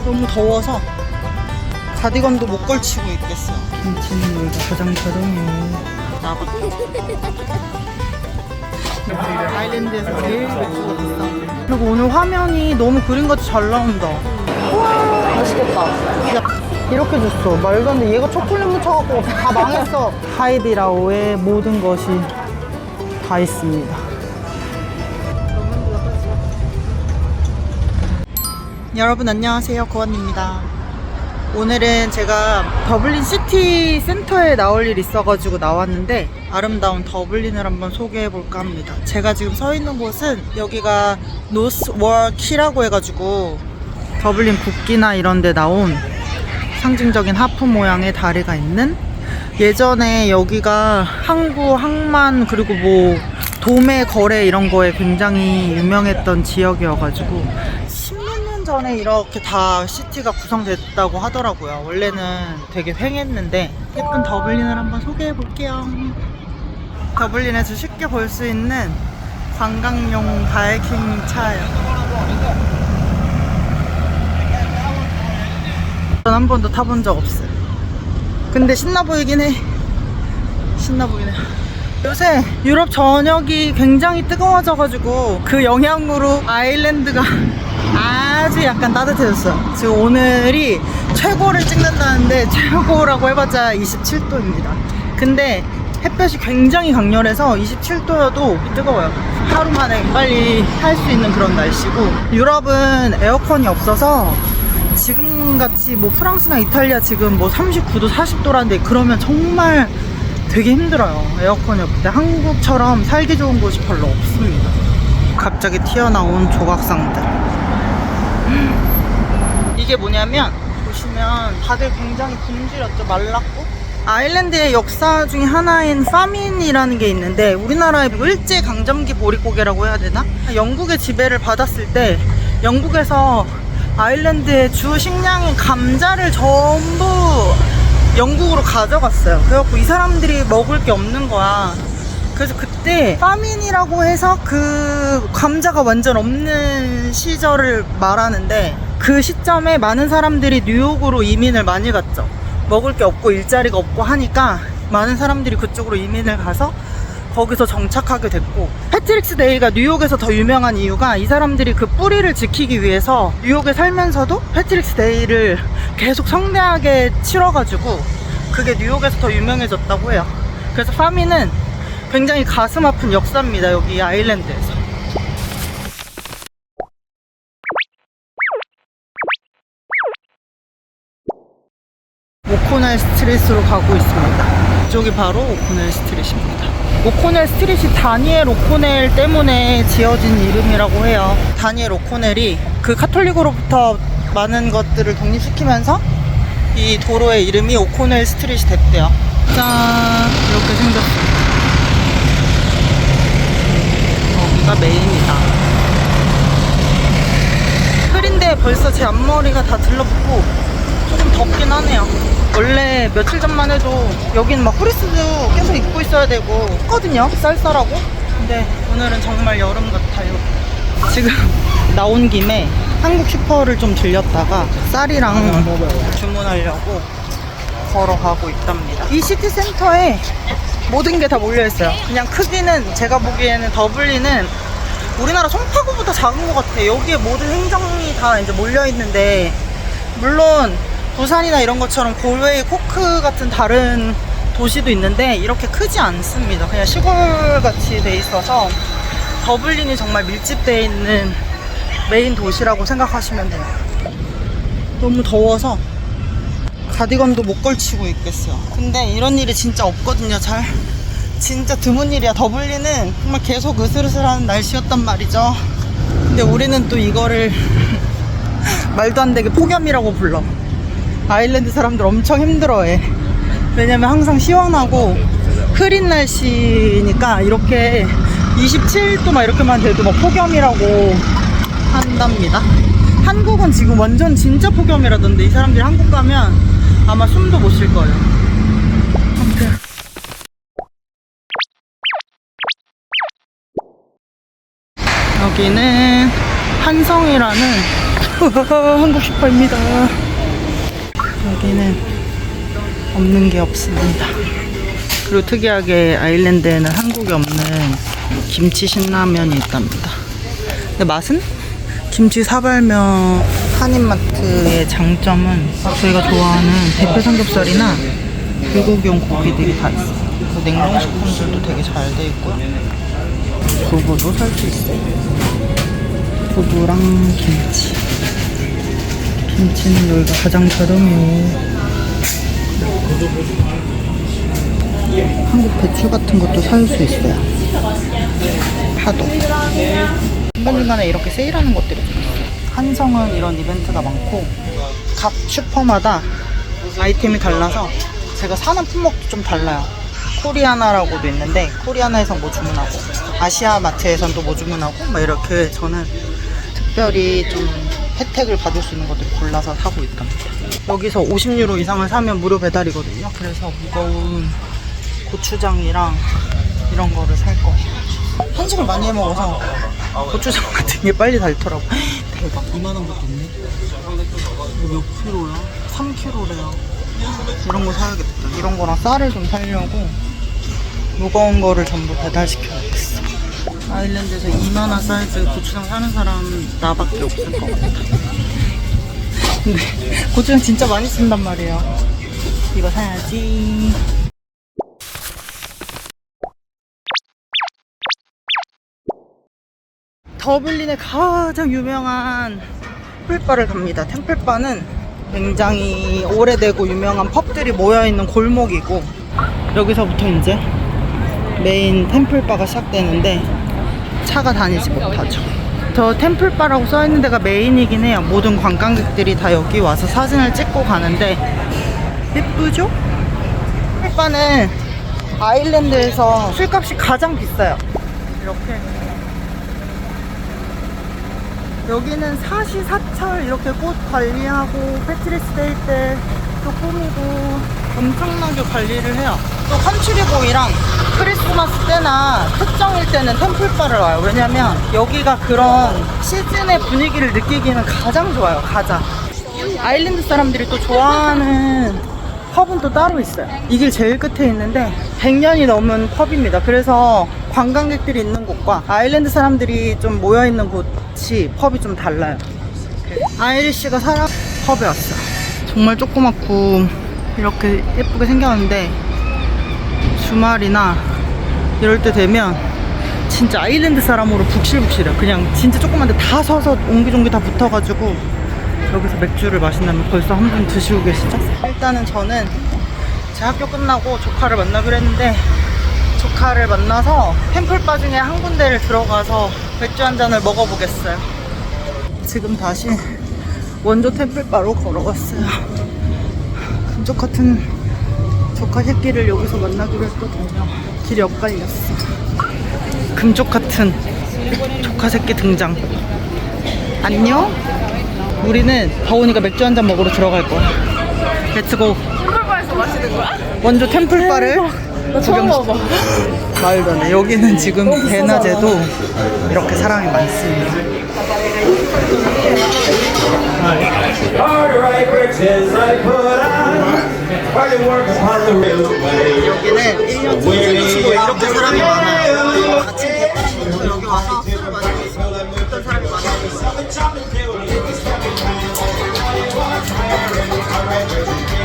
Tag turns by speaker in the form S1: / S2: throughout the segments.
S1: 너무 더워서 가디건도 못 걸치고 있겠어요. 김치는 여기가 가장 저렴해요. 나갔다. 아일랜드에서 제일 맥주가 비싸. 그리고 오늘 화면이 너무 그림같이 잘 나온다. 우와 맛있겠다. 야, 이렇게 줬어. 말도 안 돼. 얘가 초콜릿 묻혀갖고 다 망했어. 하이디라오의 모든 것이 다 있습니다. 여러분 안녕하세요, 고원입니다. 오늘은 제가 더블린 시티 센터에 나올 일 있어가지고 나왔는데 아름다운 더블린을 한번 소개해볼까 합니다. 제가 지금 서 있는 곳은 여기가 노스월 키라고 해가지고 더블린 국기나 이런 데 나온 상징적인 하프 모양의 다리가 있는, 예전에 여기가 항구, 항만 그리고 뭐 도매 거래 이런 거에 굉장히 유명했던 지역이어가지고 전에 이렇게 다 시티가 구성됐다고 하더라고요. 원래는 되게 횡했는데 예쁜 더블린을 한번 소개해 볼게요. 더블린에서 쉽게 볼 수 있는 관광용 바이킹 차예요. 전 한 번도 타본 적 없어요. 근데 신나 보이긴 해. 신나 보이네. 요새 유럽 전역이 굉장히 뜨거워져가지고 그 영향으로 아일랜드가 아주 약간 따뜻해졌어요. 지금 오늘이 최고를 찍는다는데 최고라고 해봤자 27도입니다. 근데 햇볕이 굉장히 강렬해서 27도여도 뜨거워요. 하루 만에 빨리 할 수 있는 그런 날씨고, 유럽은 에어컨이 없어서 지금같이 뭐 프랑스나 이탈리아 지금 뭐 39도 40도라는데 그러면 정말 되게 힘들어요. 에어컨이 없을 때. 한국처럼 살기 좋은 곳이 별로 없습니다. 갑자기 튀어나온 조각상들. 이게 뭐냐면 보시면 다들 굉장히 굶주렸죠. 말랐고. 아일랜드의 역사 중에 하나인 파민이라는 게 있는데 우리나라의 일제강점기 보릿고개라고 해야 되나? 영국의 지배를 받았을 때 영국에서 아일랜드의 주 식량인 감자를 전부 영국으로 가져갔어요. 그래갖고 이 사람들이 먹을 게 없는 거야. 그래서 그때 파민이라고 해서 그 감자가 완전 없는 시절을 말하는데, 그 시점에 많은 사람들이 뉴욕으로 이민을 많이 갔죠. 먹을 게 없고 일자리가 없고 하니까 많은 사람들이 그쪽으로 이민을 가서 거기서 정착하게 됐고, 패트릭스 데이가 뉴욕에서 더 유명한 이유가 이 사람들이 그 뿌리를 지키기 위해서 뉴욕에 살면서도 패트릭스 데이를 계속 성대하게 치러가지고 그게 뉴욕에서 더 유명해졌다고 해요. 그래서 파민은 굉장히 가슴 아픈 역사입니다, 여기 아일랜드에서. 오코넬 스트릿으로 가고 있습니다. 이쪽이 바로 오코넬 스트릿입니다. 오코넬 스트릿이 다니엘 오코넬 때문에 지어진 이름이라고 해요. 다니엘 오코넬이 그 카톨릭으로부터 많은 것들을 독립시키면서 이 도로의 이름이 오코넬 스트릿이 됐대요. 짠! 이렇게 생겼습니다. 여기가 메인이다. 흐린데 벌써 제 앞머리가 다 들러붙고 조금 덥긴 하네요. 원래 며칠 전만 해도 여긴 막 후리스도 계속 입고 있어야 되고 했거든요, 쌀쌀하고. 근데 오늘은 정말 여름 같아요. 지금 나온 김에 한국 슈퍼를 좀 들렸다가 쌀이랑 주문하려고 걸어가고 있답니다. 이 시티센터에 모든 게 다 몰려있어요. 그냥 크기는 제가 보기에는 더블린은 우리나라 송파구보다 작은 것 같아요. 여기에 모든 행정이 다 이제 몰려있는데, 물론 부산이나 이런 것처럼 골웨이, 코크 같은 다른 도시도 있는데 이렇게 크지 않습니다. 그냥 시골같이 돼 있어서 더블린이 정말 밀집되어 있는 메인 도시라고 생각하시면 돼요. 너무 더워서 가디건도 못 걸치고 있겠어요. 근데 이런 일이 진짜 없거든요, 잘. 진짜 드문 일이야. 더블린은 정말 계속 으슬으슬한 날씨였단 말이죠. 근데 우리는 또 이거를 말도 안 되게 폭염이라고 불러. 아일랜드 사람들 엄청 힘들어해. 왜냐면 항상 시원하고 흐린 날씨니까 이렇게 27도 막 이렇게만 돼도 막 폭염이라고 한답니다. 한국은 지금 완전 진짜 폭염이라던데 이 사람들이 한국 가면 아마 숨도 못 쉴 거예요. 아무튼 여기는 한성이라는 한국 슈퍼입니다. 여기는 없는 게 없습니다. 그리고 특이하게 아일랜드에는 한국에 없는 김치 신라면이 있답니다. 근데 맛은? 김치 사발면 한인마트의 장점은 저희가 좋아하는 대패 삼겹살이나 불고기용 고기들이 다 있어요. 냉동식품들도 되게 잘 돼 있고요. 두부도 살 수 있어요. 두부랑 김치. 김치는 여기가 가장 저렴해요. 한국 배추 같은 것도 살 수 있어요. 파도. 중간중간에 이렇게 세일하는 것들이 좀 있어요. 한성은 이런 이벤트가 많고 각 슈퍼마다 아이템이 달라서 제가 사는 품목도 좀 달라요. 코리아나라고도 있는데 코리아나에서 뭐 주문하고 아시아마트에선 또 뭐 주문하고 막 이렇게 저는 특별히 좀 혜택을 받을 수 있는 것들을 골라서 사고 있답니다. 여기서 50유로 이상을 사면 무료 배달이거든요. 그래서 무거운 고추장이랑 이런 거를 살 거예요. 한식을 많이 해 먹어서 고추장 같은 게 빨리 닳더라고. 대박, 이만한 것도 있네. 이거 몇 킬로야? 3kg래요. 이런 거 사야겠다. 이런 거랑 쌀을 좀 사려고 무거운 거를 전부 배달시켜야겠어. 아일랜드에서 이만한 사이즈 고추장 사는 사람 나밖에 없을 것 같아. 근데 고추장 진짜 많이 쓴단 말이에요. 이거 사야지. 더블린의 가장 유명한 템플바를 갑니다. 템플바는 굉장히 오래되고 유명한 펍들이 모여있는 골목이고 여기서부터 이제 메인 템플바가 시작되는데 차가 다니지 못하죠. 저 템플바라고 써있는 데가 메인이긴 해요. 모든 관광객들이 다 여기 와서 사진을 찍고 가는데 예쁘죠? 템플바는 아일랜드에서 술값이 가장 비싸요. 이렇게 여기는 사시사철 이렇게 꽃 관리하고 패트리스데이 때 또 꾸미고 엄청나게 관리를 해요. 또 컨츄리보이랑 크리스마스 때나 특정일 때는 템플바를 와요. 왜냐면 여기가 그런 시즌의 분위기를 느끼기는 가장 좋아요. 가장 아일랜드 사람들이 또 좋아하는 펍은 또 따로 있어요. 이 길 제일 끝에 있는데 100년이 넘은 펍입니다. 그래서 관광객들이 있는 곳과 아일랜드 사람들이 좀 모여있는 곳이 펍이 좀 달라요. 아이리쉬가 살아 펍에 왔어요. 정말 조그맣고 이렇게 예쁘게 생겼는데 주말이나 이럴 때 되면 진짜 아일랜드 사람으로 북실북실해요. 그냥 진짜 조그만데 다 서서 옹기종기 다 붙어가지고 여기서 맥주를 마신다면 벌써 한 분 드시고 계시죠? 일단은 저는 제 학교 끝나고 조카를 만나기로 했는데 조카를 만나서 템플바 중에 한 군데를 들어가서 맥주 한 잔을 먹어보겠어요. 지금 다시 원조 템플바로 걸어갔어요. 금쪽 같은 조카 새끼를 여기서 만나기로 했거든요. 길이 엇갈렸어. 금쪽 같은 조카 새끼 등장. 안녕? 우리는 더우니까 맥주 한잔 먹으러 들어갈 거야. 렛츠고.
S2: 템플바에서 마시는 거야?
S1: 먼저 템플바를
S2: 나 처음 봐봐.
S1: 말도 안 해. 여기는 지금 대낮에도 이렇게 사람이 많습니다. 여기는 1년 전주시고 이렇게 사람이 많아요. 아침 100분부터 여기 와서 술을 마시고 있습니다. 어떤 사람이 많아요.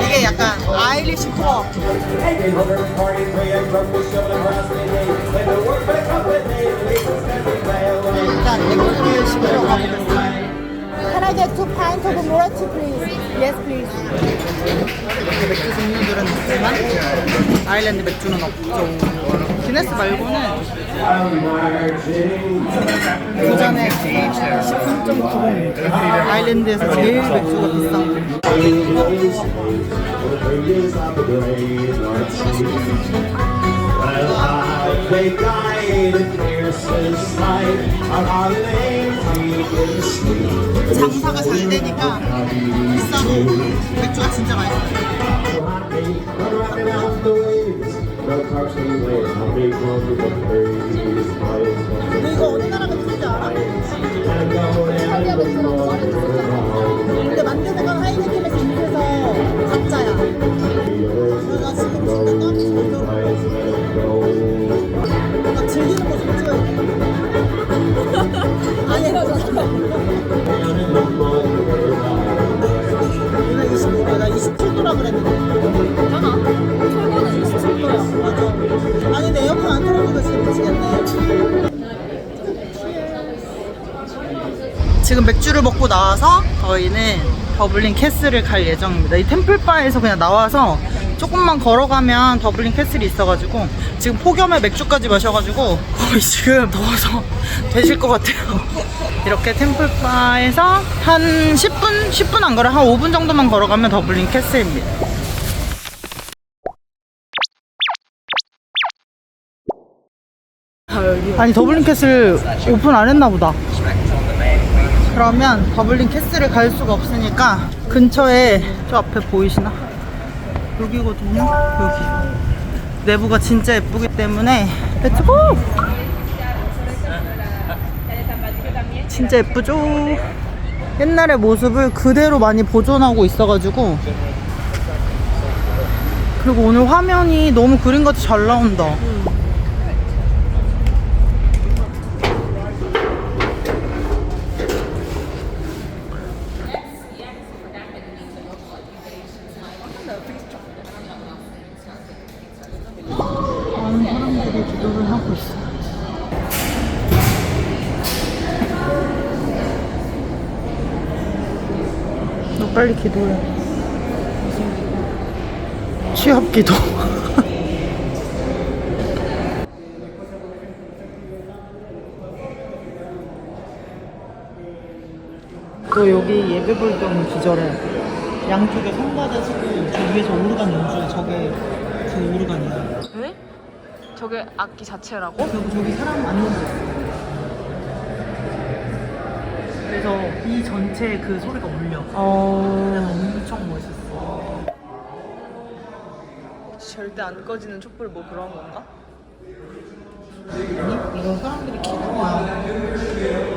S1: 이게 약간 아일리시 투어. 일단 맥주를 시키러 가보겠습니다.
S2: Can I get 2 pints of moretti, please? Yes, please.
S1: 이렇게 맥주 종류들은 있지만 아일랜드 맥주는 없죠. 기네스 말고는 그 전에 13.9 아일랜드에서 제일 맥주가 비싼 장사가 잘 되니까 비싸도 맥주가 진짜 맛있어요. 너 이거 어디 나라 맥주인지 알아?
S2: 이탈리아 맥주랑 머리 근데 만드는 건 하이네켄에서 인해서 가짜야. 내가 지금 생각나? 나 즐기는 거 좀 찍어야 아니, 누나 29도, 나 27도라 그랬는데.
S3: 괜찮아. 최고는 27도야.
S2: 맞아. 아니, 내 에어컨 안 틀어주니까 진짜 미치겠네.
S1: 지금 맥주를 먹고 나와서 저희는 더블린 캐슬을 갈 예정입니다. 이 템플바에서 그냥 나와서 조금만 걸어가면 더블린 캐슬이 있어가지고 지금 폭염에 맥주까지 마셔가지고 거의 지금 더워서 되실 것 같아요. 이렇게 템플바에서 한 10분 안 걸어 한 5분 정도만 걸어가면 더블린 캐슬입니다. 아니 더블린 캐슬 오픈 안 했나 보다. 그러면 더블린 캐슬을 갈 수가 없으니까 근처에 저 앞에 보이시나? 여기거든요. 여기 내부가 진짜 예쁘기 때문에 렛츠고! 진짜 예쁘죠? 옛날의 모습을 그대로 많이 보존하고 있어가지고 그리고 오늘 화면이 너무 그림같이 잘 나온다. 많은 사람들이 기도를 하고 있어. 너 빨리 기도해. 취업 기도. 또 여기 예배 볼 때는 기절해. 양쪽에 성가대 쓰고 저 위에서 오르간 연주해. 저게 그 오르간이야.
S3: 왜? 저게 악기 자체라고?
S1: 저기 사람 안 놓고 있어. 그래서 이 전체에 그 소리가 울려. 엄청 멋있어.
S3: 절대 안 꺼지는 촛불 뭐 그런 건가?
S1: 아니? 이거 사람들이 키는 거야.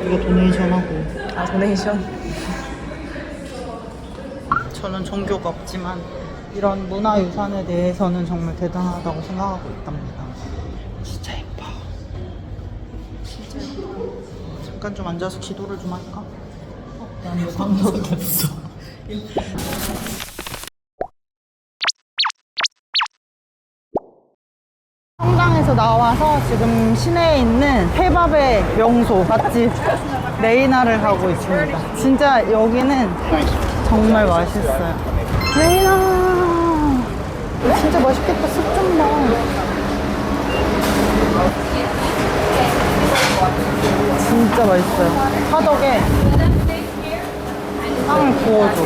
S1: 이거 도네이션하고.
S3: 아, 도네이션.
S1: 저는 종교가 없지만 이런 문화유산에 대해서는 정말 대단하다고 생각하고 있답니다. 진짜 예뻐. 진짜 예뻐. 잠깐 좀 앉아서 기도를 좀 할까? 난 이거 방법이 없어. 성당에서 나와서 지금 시내에 있는 케밥의 명소 맛집 레이나를 가고 있습니다. 진짜 여기는 정말 맛있어요. 레이나 이거 진짜 맛있겠다. 습 좀 봐. 진짜 맛있어요. 화덕에 빵을 구워줘.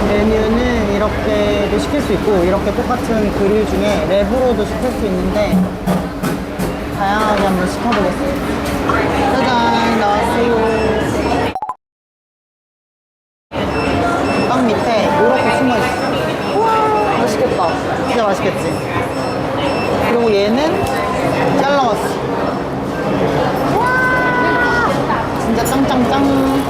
S1: 메뉴는 이렇게도 시킬 수 있고 이렇게 똑같은 그릴 중에 랩으로도 시킬 수 있는데 다양하게 한번 시켜보겠습니다. 짜잔, 나왔어요. 빵 밑에 이렇게 숨어있어. 우와, 맛있겠다. 진짜 맛있겠지? 그리고 얘는 잘라왔어. 우와, 진짜 짱짱짱.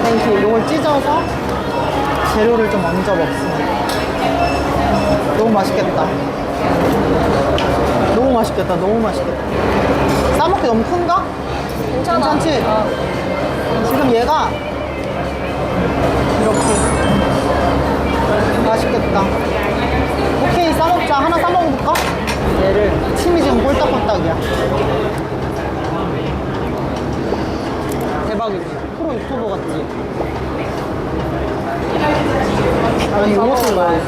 S1: 이렇게 이걸 찢어서 재료를 좀 얹어 먹습니다. 너무 맛있겠다. 너무 맛있겠다. 너무 맛있겠다. 싸먹기 너무 큰가?
S3: 괜찮아.
S1: 괜찮지? 지금 얘가 이렇게 맛있겠다. 오케이, 싸먹자. 하나 싸먹어볼까? 얘를 침이 지금 꼴딱꼴딱이야. 대박이지? 프로 유튜버 같지? 아니, 이것을 넣어야지.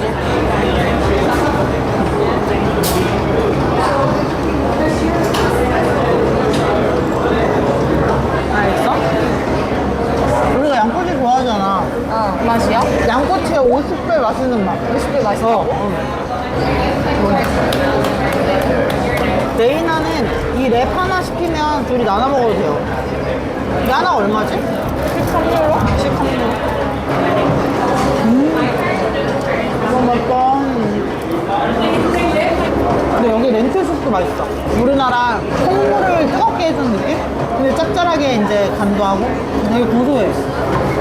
S1: 알겠어? 우리가 양꼬치 좋아하잖아.
S3: 어, 맛이야?
S1: 양꼬치의 50배 맛있는 맛.
S3: 50배 맛있어?
S1: 레이나는 이 랩 하나 시키면 둘이 나눠 먹어도 돼요. 이 하나가 얼마지? 13유로? 13유로. 너무 맛있다. 근데 여기 렌틸숲도 맛있어. 우리나라 콩물을 뜨겁게 해준 느낌? 근데 짭짤하게 이제 간도 하고 되게 고소해.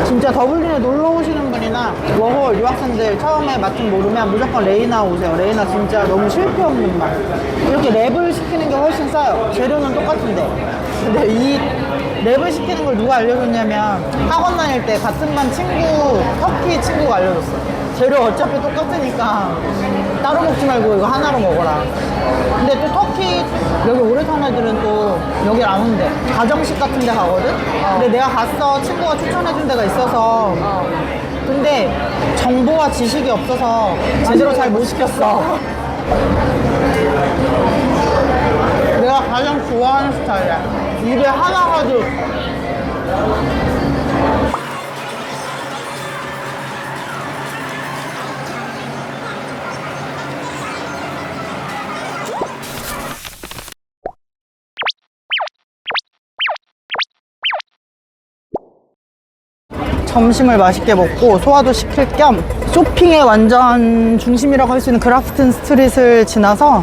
S1: 진짜 더블린에 놀러 오시는 분이나 워홀 유학생들 처음에 맛 좀 모르면 무조건 레이나 오세요. 레이나 진짜 너무 실패 없는 맛. 이렇게 랩을 시키는 게 훨씬 싸요. 재료는 똑같은데. 근데 이 랩을 시키는 걸 누가 알려줬냐면 학원 다닐 때 같은 반 친구, 터키 친구가 알려줬어. 재료 어차피 똑같으니까 따로 먹지 말고 이거 하나로 먹어라. 근데 또 터키 여기 오래 산 애들은 또 여길 안 온대. 가정식 같은 데 가거든? 근데 내가 갔어. 친구가 추천해준 데가 있어서. 근데 정보와 지식이 없어서 제대로 잘 못 시켰어. 내가 가장 좋아하는 스타일이야. 입에 하나 가득. 점심을 맛있게 먹고 소화도 시킬 겸 쇼핑의 완전 중심이라고 할 수 있는 그라프튼 스트릿을 지나서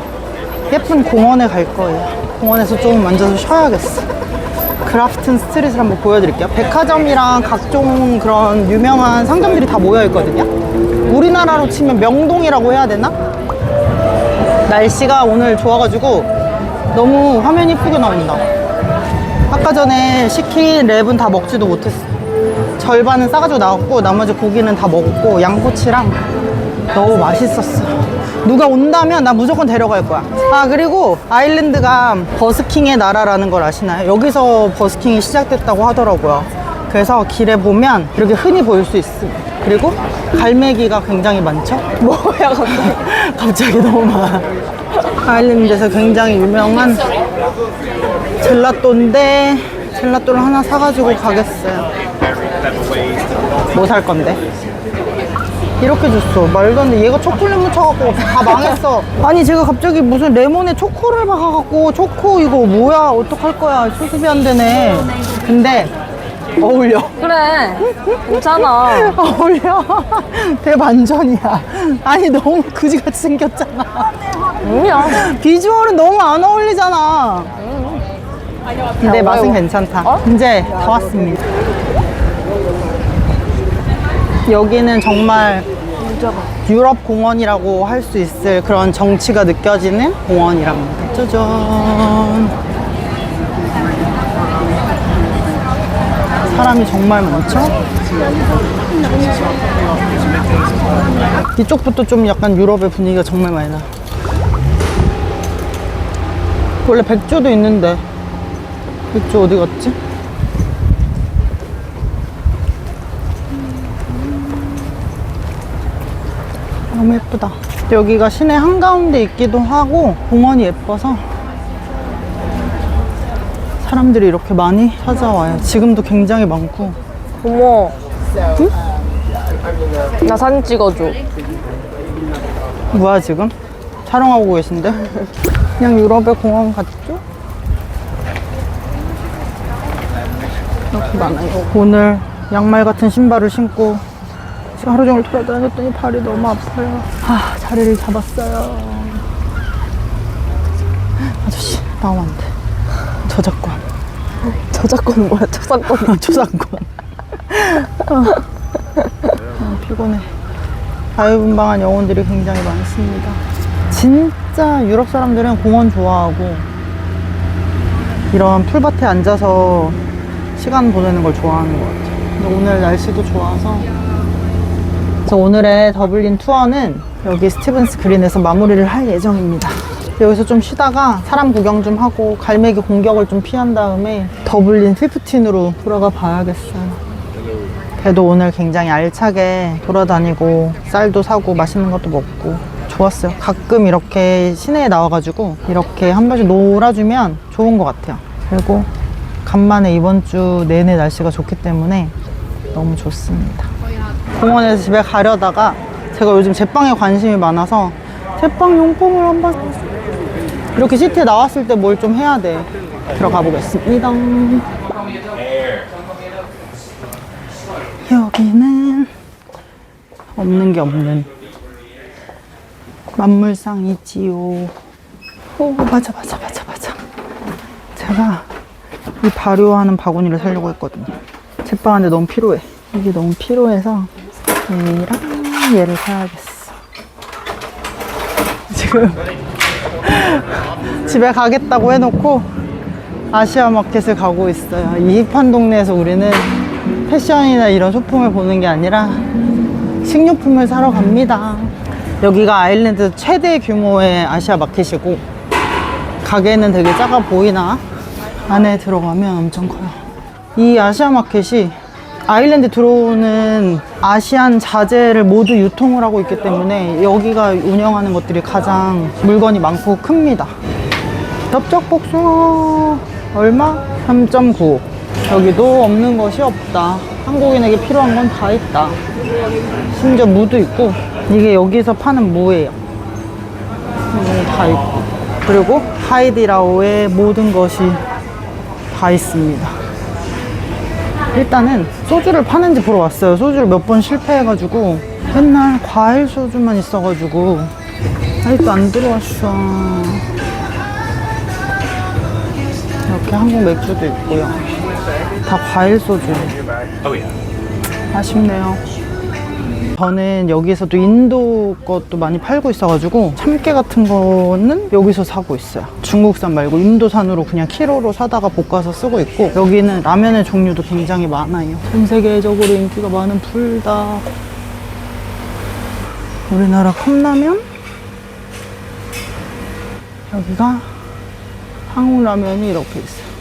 S1: 예쁜 공원에 갈 거예요. 공원에서 좀 앉아서 쉬어야겠어. 그라프튼 스트릿을 한번 보여드릴게요. 백화점이랑 각종 그런 유명한 상점들이 다 모여 있거든요. 우리나라로 치면 명동이라고 해야 되나? 날씨가 오늘 좋아가지고 너무 화면이 이쁘게 나온다. 아까 전에 시킨 랩은 다 먹지도 못했어. 절반은 싸가지고 나왔고 나머지 고기는 다 먹었고 양꼬치랑 너무 맛있었어. 누가 온다면 나 무조건 데려갈 거야. 아, 그리고 아일랜드가 버스킹의 나라라는 걸 아시나요? 여기서 버스킹이 시작됐다고 하더라고요. 그래서 길에 보면 이렇게 흔히 보일 수 있음. 그리고 갈매기가 굉장히 많죠? 뭐야 갑자기? 갑자기 너무 많아. 아일랜드에서 굉장히 유명한 젤라또인데 젤라또를 하나 사가지고 가겠어요. 뭐 살 건데? 이렇게 줬어. 말도 안 돼. 얘가 초콜릿 묻혀갖고 다 망했어. 아니 제가 갑자기 무슨 레몬에 초코를 박아갖고 초코 이거 뭐야 어떡할 거야. 수습이 안 되네. 근데 어울려.
S3: 그래. 괜찮아.
S1: 어울려. 대반전이야. 아니 너무 그지같이 생겼잖아.
S3: 뭐야.
S1: 비주얼은 너무 안 어울리잖아. 근데 맛은 괜찮다. 이제 다 왔습니다. 여기는 정말 유럽 공원이라고 할 수 있을 그런 정치가 느껴지는 공원이랍니다. 짜잔. 사람이 정말 많죠? 이쪽부터 좀 약간 유럽의 분위기가 정말 많이 나. 원래 백조도 있는데 백조 어디 갔지? 너무 예쁘다. 여기가 시내 한가운데 있기도 하고 공원이 예뻐서 사람들이 이렇게 많이 찾아와요. 지금도 굉장히 많고.
S3: 어머. 응? 나 사진 찍어줘.
S1: 뭐야 지금? 촬영하고 계신데? 그냥 유럽의 공원 같죠? 이렇게 많아요. 오늘 양말 같은 신발을 신고 지금 하루 종일 돌아다녔더니 발이 너무 아파요. 아, 자리를 잡았어요. 아저씨 나오면 안 돼. 저작권.
S3: 저작권 뭐야? 저작권.
S1: 초상권. 피곤해. 자유분방한 영혼들이 굉장히 많습니다. 진짜 유럽 사람들은 공원 좋아하고 이런 풀밭에 앉아서 시간 보내는 걸 좋아하는 것 같아요. 근데 오늘 날씨도 좋아서 그래서 오늘의 더블린 투어는 여기 스티븐스 그린에서 마무리를 할 예정입니다. 여기서 좀 쉬다가 사람 구경 좀 하고 갈매기 공격을 좀 피한 다음에 더블린 15으로 돌아가 봐야겠어요. 그래도 오늘 굉장히 알차게 돌아다니고 쌀도 사고 맛있는 것도 먹고 좋았어요. 가끔 이렇게 시내에 나와가지고 이렇게 한 번씩 놀아주면 좋은 것 같아요. 그리고 간만에 이번 주 내내 날씨가 좋기 때문에 너무 좋습니다. 공원에서 집에 가려다가 제가 요즘 제빵에 관심이 많아서 제빵 용품을 한번 이렇게 시티에 나왔을 때 뭘 좀 해야 돼. 들어가 보겠습니다. 여기는 없는 게 없는 만물상이지요. 오, 맞아. 제가 이 발효하는 바구니를 사려고 했거든요. 제빵하는데 너무 필요해. 이게 너무 필요해서 얘랑 얘를 사야겠어. 지금 집에 가겠다고 해놓고 아시아 마켓을 가고 있어요. 이 힙한 동네에서 우리는 패션이나 이런 소품을 보는 게 아니라 식료품을 사러 갑니다. 여기가 아일랜드 최대 규모의 아시아 마켓이고 가게는 되게 작아 보이나? 안에 들어가면 엄청 커요. 이 아시아 마켓이 아일랜드 들어오는 아시안 자재를 모두 유통을 하고 있기 때문에 여기가 운영하는 것들이 가장 물건이 많고 큽니다. 넓적복숭아 얼마? 3.9. 여기도 없는 것이 없다. 한국인에게 필요한 건 다 있다. 심지어 무도 있고 이게 여기서 파는 무예요. 다 있고 그리고 하이디라오의 모든 것이 다 있습니다. 일단은 소주를 파는지 보러 왔어요. 소주를 몇 번 실패해가지고 맨날 과일 소주만 있어가지고 아직도 안 들어왔어. 이렇게 한국 맥주도 있고요. 다 과일 소주. 아쉽네요. 저는 여기서도 인도 것도 많이 팔고 있어가지고 참깨 같은 거는 여기서 사고 있어요. 중국산 말고 인도산으로 그냥 키로로 사다가 볶아서 쓰고 있고 여기는 라면의 종류도 굉장히 많아요. 전 세계적으로 인기가 많은 불닭. 우리나라 컵라면. 여기가 한국 라면이 이렇게 있어요.